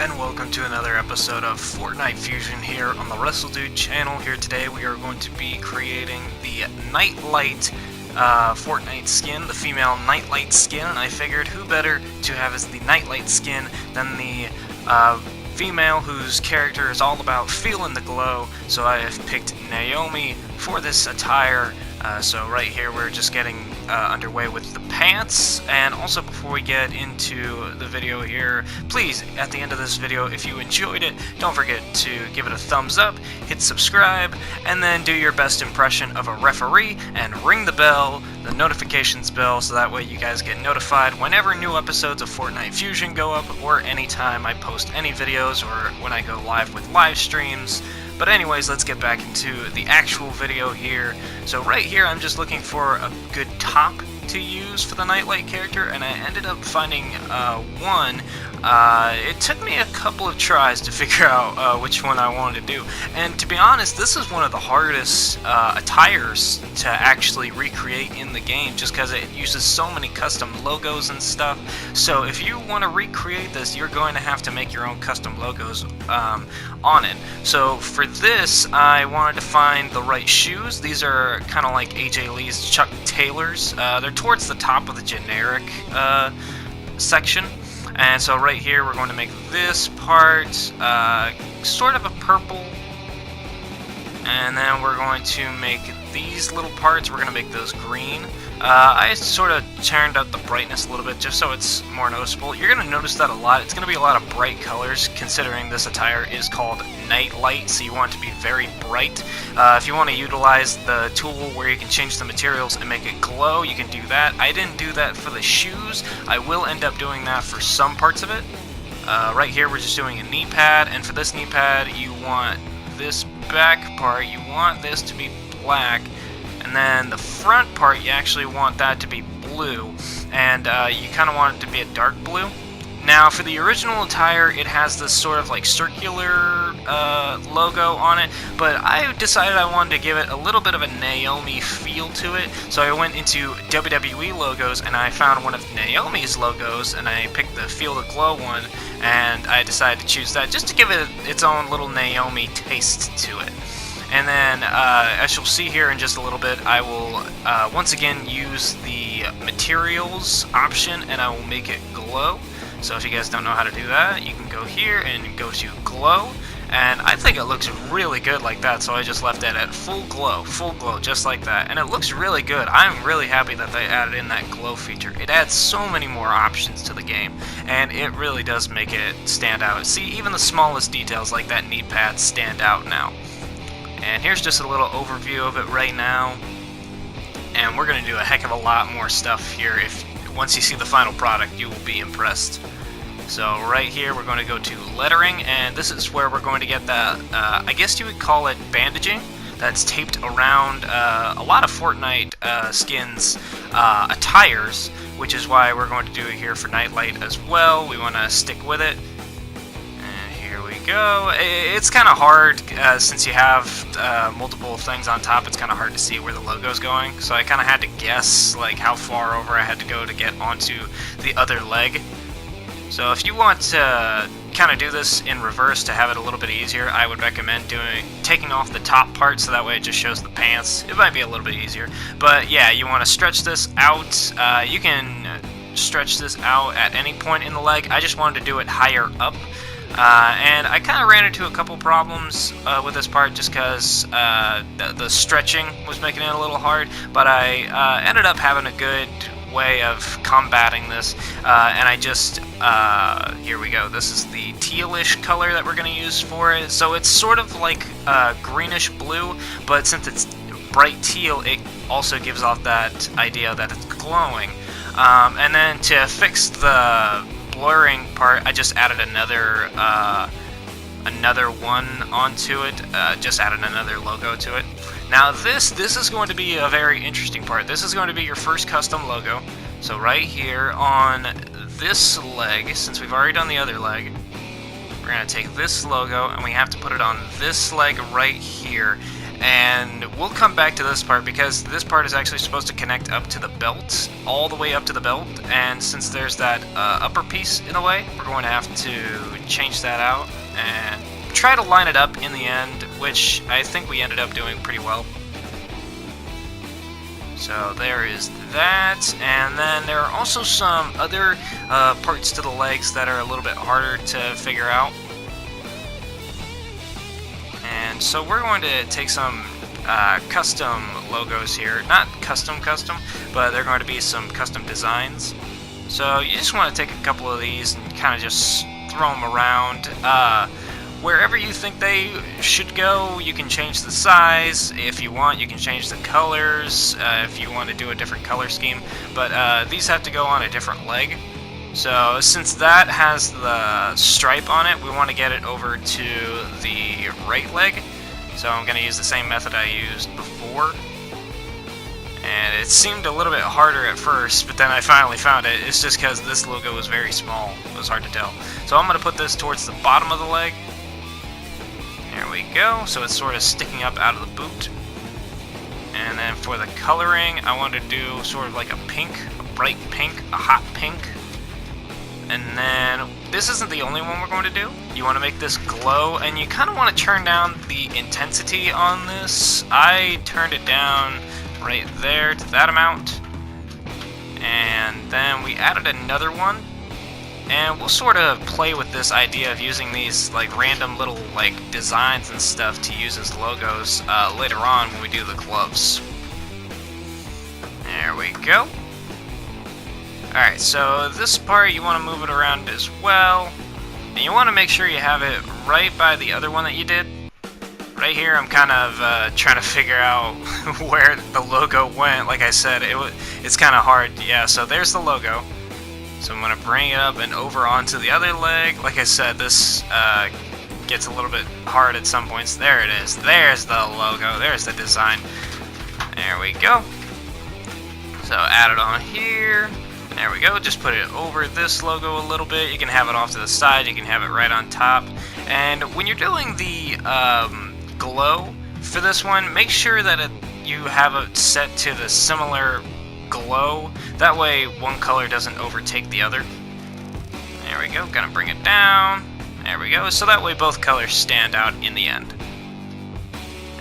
and welcome to another episode of Fortnite Fusion here on the WRESTLEDUDE channel. Here today we are going to be creating the Nitelite Fortnite skin, the female Nitelite skin, and I figured who better to have as the Nitelite skin than the female whose character is all about feeling the glow, so I have picked Naomi for this attire. So right here we're just getting underway with the pants, and also before we get into the video here, please, at the end of this video, if you enjoyed it, don't forget to give it a thumbs up, hit subscribe, and then do your best impression of a referee, and ring the bell, the notifications bell, so that way you guys get notified whenever new episodes of Fortnite Fusion go up, or anytime I post any videos, or when I go live with live streams. But anyways, let's get back into the actual video here. So right here, I'm just looking for a good top to use for the Nitelite character, and I ended up finding one. It took me a couple of tries to figure out which one I wanted to do. And to be honest, this is one of the hardest attires to actually recreate in the game, just because it uses so many custom logos and stuff. So if you want to recreate this, you're going to have to make your own custom logos on it. So for this, I wanted to find the right shoes. These are kind of like AJ Lee's Chuck Taylors. They're towards the top of the generic section. And so right here we're going to make this part sort of a purple, and then we're going to make these little parts, we're going to make those green. I sort of turned up the brightness a little bit just so it's more noticeable. You're going to notice that a lot. It's going to be a lot of bright colors, considering this attire is called Nitelite, so you want it to be very bright. If you want to utilize the tool where you can change the materials and make it glow, you can do that. I didn't do that for the shoes. I will end up doing that for some parts of it. Right here we're just doing a knee pad, and for this knee pad you want this back part, you want this to be black, and then the front part you actually want that to be blue, and you kind of want it to be a dark blue. Now for the original attire, it has this sort of like circular logo on it, but I decided I wanted to give it a little bit of a Naomi feel to it, so I went into WWE logos and I found one of Naomi's logos, and I picked the Feel the Glow one, and I decided to choose that just to give it its own little Naomi taste to it. And then, as you'll see here in just a little bit, I will once again use the materials option, and I will make it glow. So if you guys don't know how to do that, you can go here and go to glow, and I think it looks really good like that, so I just left it at full glow, just like that, and it looks really good. I'm really happy that they added in that glow feature. It adds so many more options to the game, and it really does make it stand out. See, even the smallest details like that knee pad stand out now. And here's just a little overview of it right now, and we're going to do a heck of a lot more stuff here. Once you see the final product, you will be impressed. So right here we're going to go to lettering, and this is where we're going to get that, I guess you would call it bandaging, that's taped around a lot of Fortnite skins attires, which is why we're going to do it here for Nitelite as well. We want to stick with it. Go. It's kind of hard since you have multiple things on top. It's kind of hard to see where the logo's going, so I kind of had to guess like how far over I had to go to get onto the other leg. So if you want to kind of do this in reverse to have it a little bit easier, I would recommend taking off the top part, so that way it just shows the pants. It might be a little bit easier, but yeah, you want to stretch this out. You can stretch this out at any point in the leg. I just wanted to do it higher up. And I kind of ran into a couple problems with this part just because the stretching was making it a little hard, but I ended up having a good way of combating this, and I just, here we go, this is the tealish color that we're going to use for it. So it's sort of like greenish blue, but since it's bright teal, it also gives off that idea that it's glowing. And then to fix the blurring part, I just added another one onto it, just added another logo to it. Now this is going to be a very interesting part. This is going to be your first custom logo. So right here on this leg, since we've already done the other leg, we're going to take this logo and we have to put it on this leg right here. And we'll come back to this part because this part is actually supposed to connect up to the belt, all the way up to the belt, and since there's that upper piece in the way, we're going to have to change that out and try to line it up in the end, which I think we ended up doing pretty well. So there is that, and then there are also some other parts to the legs that are a little bit harder to figure out. And so we're going to take some custom logos here. Not custom, but they're going to be some custom designs. So you just want to take a couple of these and kind of just throw them around. Wherever you think they should go, you can change the size. If you want, you can change the colors if you want to do a different color scheme. But these have to go on a different leg. So since that has the stripe on it, we want to get it over to the right leg. So I'm going to use the same method I used before. And it seemed a little bit harder at first, but then I finally found it. It's just because this logo was very small. It was hard to tell. So I'm going to put this towards the bottom of the leg. There we go. So it's sort of sticking up out of the boot. And then for the coloring, I want to do sort of like a pink, a bright pink, a hot pink. And then this isn't the only one we're going to do. You want to make this glow, and you kind of want to turn down the intensity on this. I turned it down right there to that amount. And then we added another one. And we'll sort of play with this idea of using these like random little like designs and stuff to use as logos later on when we do the gloves. There we go. Alright, so this part you want to move it around as well. And you want to make sure you have it right by the other one that you did. Right here I'm kind of trying to figure out where the logo went. Like I said, it's kind of hard. Yeah, so there's the logo. So I'm going to bring it up and over onto the other leg. Like I said, this gets a little bit hard at some points. There it is. There's the logo. There's the design. There we go. So add it on here. There we go. Just put it over this logo a little bit. You can have it off to the side. You can have it right on top. And when you're doing the glow for this one, make sure that you have it set to the similar glow. That way one color doesn't overtake the other. There we go. Gonna bring it down. There we go. So that way both colors stand out in the end.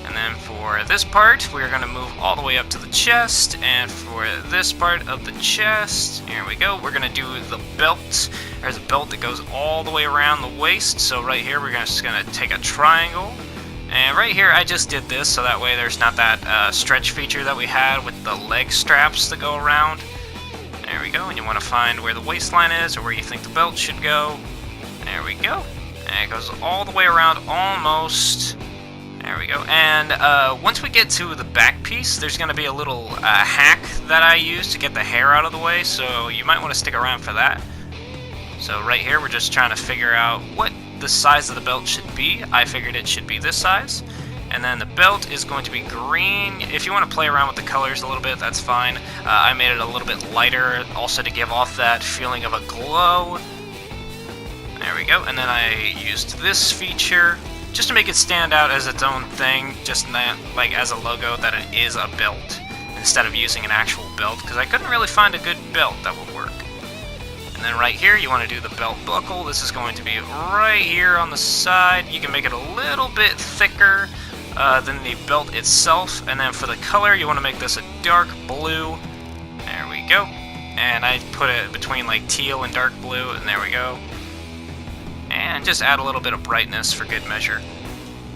And then for this part, we're going to move all the way up to the chest. And for this part of the chest, here we go, we're going to do the belt. There's a belt that goes all the way around the waist. So right here, we're just going to take a triangle. And right here, I just did this, so that way there's not that stretch feature that we had with the leg straps that go around. There we go, and you want to find where the waistline is, or where you think the belt should go. There we go. And it goes all the way around almost. There we go. And once we get to the back piece, there's going to be a little hack that I use to get the hair out of the way, so you might want to stick around for that. So right here, we're just trying to figure out what the size of the belt should be. I figured it should be this size. And then the belt is going to be green. If you want to play around with the colors a little bit, that's fine. I made it a little bit lighter, also to give off that feeling of a glow. There we go. And then I used this feature just to make it stand out as its own thing, just not like as a logo that it is a belt, instead of using an actual belt, because I couldn't really find a good belt that would work. And then right here, you want to do the belt buckle. This is going to be right here on the side. You can make it a little bit thicker than the belt itself. And then for the color, you want to make this a dark blue. There we go. And I put it between like teal and dark blue, and there we go. And just add a little bit of brightness for good measure.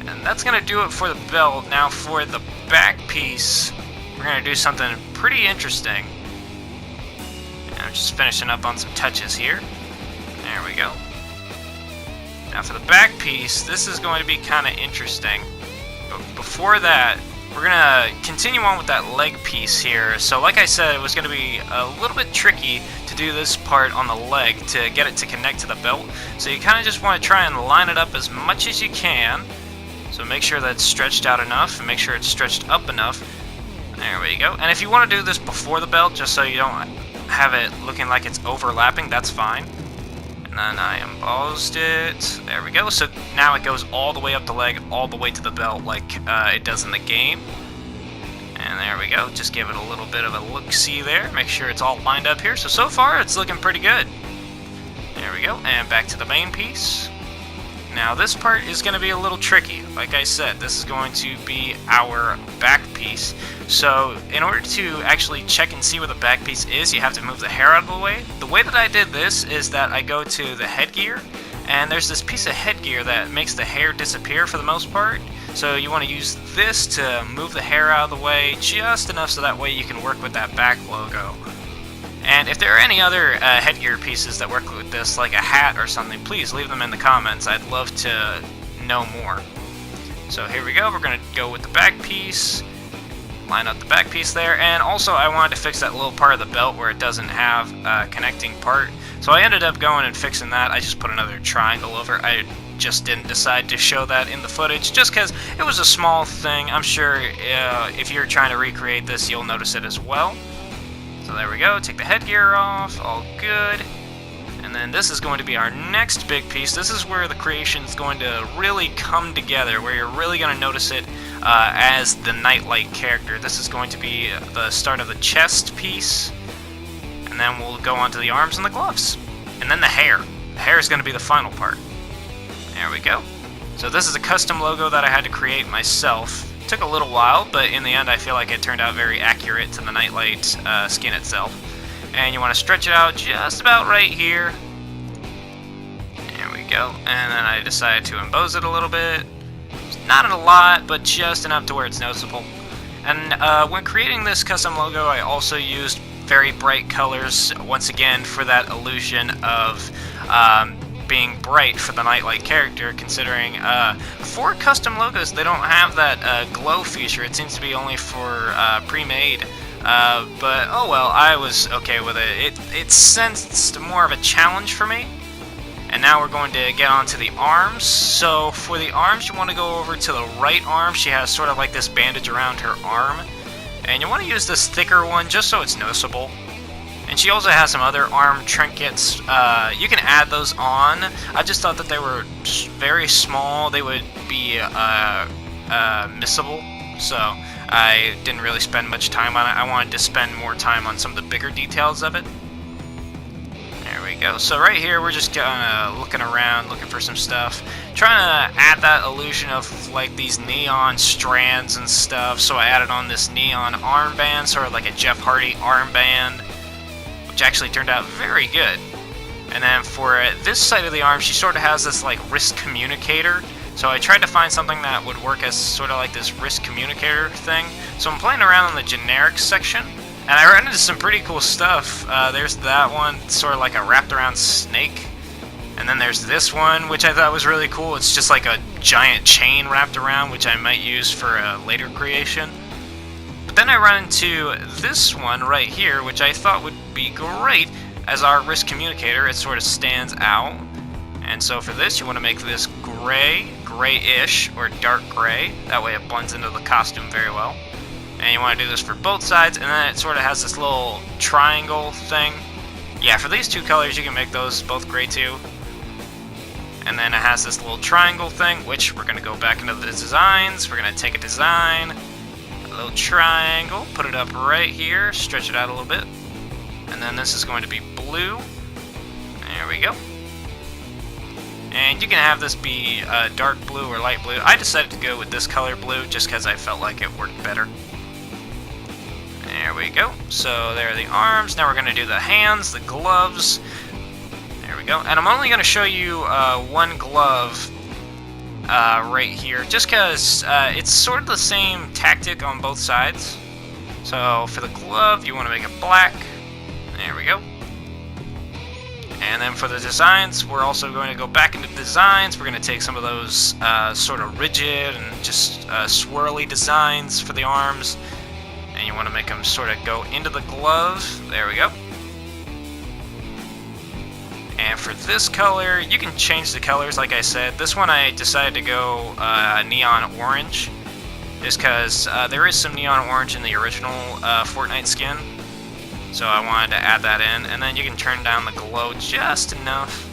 And that's going to do it for the belt. Now for the back piece, we're going to do something pretty interesting. And I'm just finishing up on some touches here. There we go. Now for the back piece, this is going to be kind of interesting. But before that, we're going to continue on with that leg piece here. So like I said, it was going to be a little bit tricky to do this part on the leg to get it to connect to the belt. So you kind of just want to try and line it up as much as you can. So make sure that it's stretched out enough and make sure it's stretched up enough. There we go. And if you want to do this before the belt, just so you don't have it looking like it's overlapping, that's fine. And And then I embossed it. There we go. So now it goes all the way up the leg, all the way to the belt like it does in the game. And there we go. Just give it a little bit of a look-see there. Make sure it's all lined up here. So far, it's looking pretty good. There we go. And back to the main piece. Now, this part is going to be a little tricky. Like I said, this is going to be our back piece. So, in order to actually check and see where the back piece is, you have to move the hair out of the way. The way that I did this is that I go to the headgear, and there's this piece of headgear that makes the hair disappear for the most part. So you want to use this to move the hair out of the way just enough so that way you can work with that back logo. And if there are any other headgear pieces that work with this, like a hat or something, please leave them in the comments. I'd love to know more. So here we go. We're going to go with the back piece. Line up the back piece there. And also I wanted to fix that little part of the belt where it doesn't have a connecting part. So I ended up going and fixing that. I just put another triangle over. I just didn't decide to show that in the footage just because it was a small thing. I'm sure if you're trying to recreate this, you'll notice it as well. So there we go, take the headgear off, all good. And then this is going to be our next big piece. This is where the creation is going to really come together, where you're really going to notice it as the Nitelite character. This is going to be the start of the chest piece. And then we'll go on to the arms and the gloves. And then the hair. The hair is going to be the final part. There we go. So this is a custom logo that I had to create myself. It took a little while, but in the end I feel like it turned out very accurate to the Nitelite skin itself. And you want to stretch it out just about right here. There we go. And then I decided to emboss it a little bit. Not a lot, but just enough to where it's noticeable. And when creating this custom logo, I also used very bright colors, once again, for that illusion of being bright for the Nitelite character, considering for custom logos they don't have that glow feature. It seems to be only for pre-made, but oh well, I was okay with it. It sensed more of a challenge for me. And now we're going to get on to the arms. So for the arms, you want to go over to the right arm. She has sort of like this bandage around her arm, and you want to use this thicker one just so it's noticeable. And she also has some other arm trinkets. You can add those on. I just thought that they were very small. They would be missable, so I didn't really spend much time on it. I wanted to spend more time on some of the bigger details of it. There we go. So right here, we're just kind of looking around, looking for some stuff. Trying to add that illusion of like these neon strands and stuff. So I added on this neon armband, sort of like a Jeff Hardy armband, which actually turned out very good. And then for this side of the arm, she sort of has this like wrist communicator. So I tried to find something that would work as sort of like this wrist communicator thing. So I'm playing around in the generic section, and I ran into some pretty cool stuff. There's that one, sort of like a wrapped around snake. And then there's this one, which I thought was really cool. It's just like a giant chain wrapped around, which I might use for a later creation. But then I run into this one right here, which I thought would be great as our wrist communicator. It sort of stands out. And so for this, you want to make this gray, grayish, or dark gray. That way it blends into the costume very well. And you want to do this for both sides, and then it sort of has this little triangle thing. Yeah, for these two colors, you can make those both gray too. And then it has this little triangle thing, which we're going to go back into the designs. We're going to take a design, a little triangle, put it up right here, stretch it out a little bit. And then this is going to be blue. There we go. And you can have this be dark blue or light blue. I decided to go with this color blue just because I felt like it worked better. There we go. So there are the arms. Now we're going to do the hands, the gloves. There we go. And I'm only going to show you one glove right here, just because it's sort of the same tactic on both sides. So for the glove, you want to make it black. There we go. And then for the designs, we're also going to go back into designs. We're going to take some of those sort of rigid and just swirly designs for the arms. And you want to make them sort of go into the glove. There we go. And for this color, you can change the colors like I said. This one I decided to go neon orange, just because there is some neon orange in the original Fortnite skin. So I wanted to add that in, and then you can turn down the glow just enough.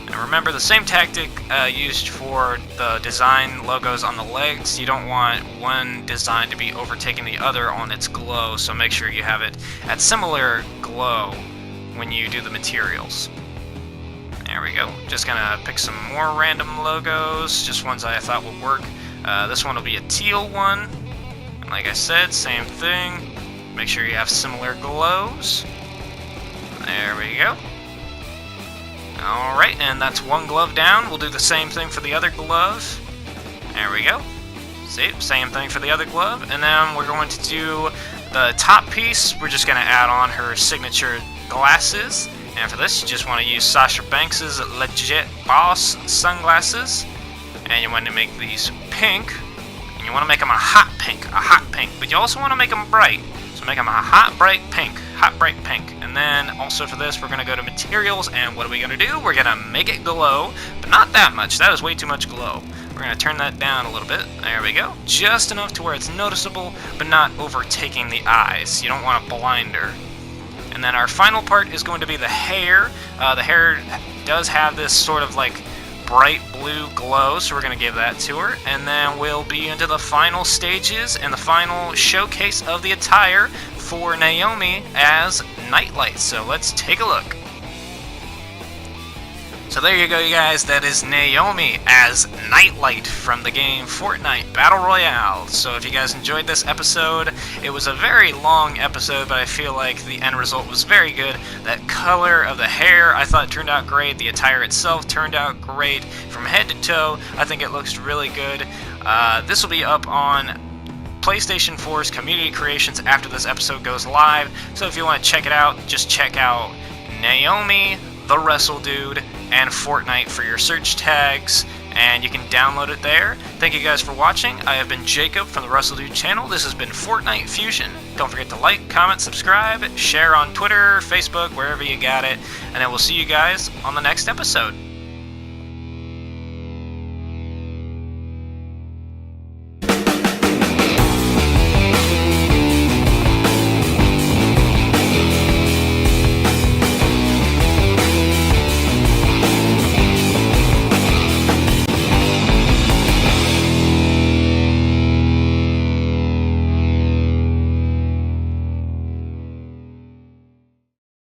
And remember, the same tactic used for the design logos on the legs. You don't want one design to be overtaking the other on its glow, so make sure you have it at similar glow when you do the materials. There we go. Just gonna pick some more random logos, just ones I thought would work. This one will be a teal one. And like I said, same thing. Make sure you have similar glows. There we go. Alright, and that's one glove down. We'll do the same thing for the other glove. There we go. See, same thing for the other glove. And then we're going to do the top piece. We're just going to add on her signature glasses. And for this, you just want to use Sasha Banks' Legit Boss sunglasses. And you want to make these pink. And you want to make them a hot pink. But you also want to make them bright. So make them a hot, bright pink. And then also for this, we're going to go to materials, and what are we going to do? We're going to make it glow, but not that much. That is way too much glow. We're going to turn that down a little bit. There we go. Just enough to where it's noticeable, but not overtaking the eyes. You don't want to blind her. And then our final part is going to be the hair. The hair does have this sort of like bright blue glow, so we're going to give that to her. And then we'll be into the final stages and the final showcase of the attire for Naomi as Nitelite. So let's take a look. So there you go, you guys. That is Naomi as Nitelite from the game Fortnite Battle Royale. So if you guys enjoyed this episode, it was a very long episode, but I feel like the end result was very good. That color of the hair I thought turned out great. The attire itself turned out great from head to toe. I think it looks really good. This will be up on PlayStation 4's Community Creations after this episode goes live. So if you want to check it out, just check out Naomi, the WRESTLEDUDE, and Fortnite for your search tags, and you can download it there. Thank you guys for watching. I have been Jacob from the WRESTLEDUDE channel. This has been Fortnite Fusion. Don't forget to like, comment, subscribe, share on Twitter, Facebook, wherever you got it, and I will see you guys on the next episode.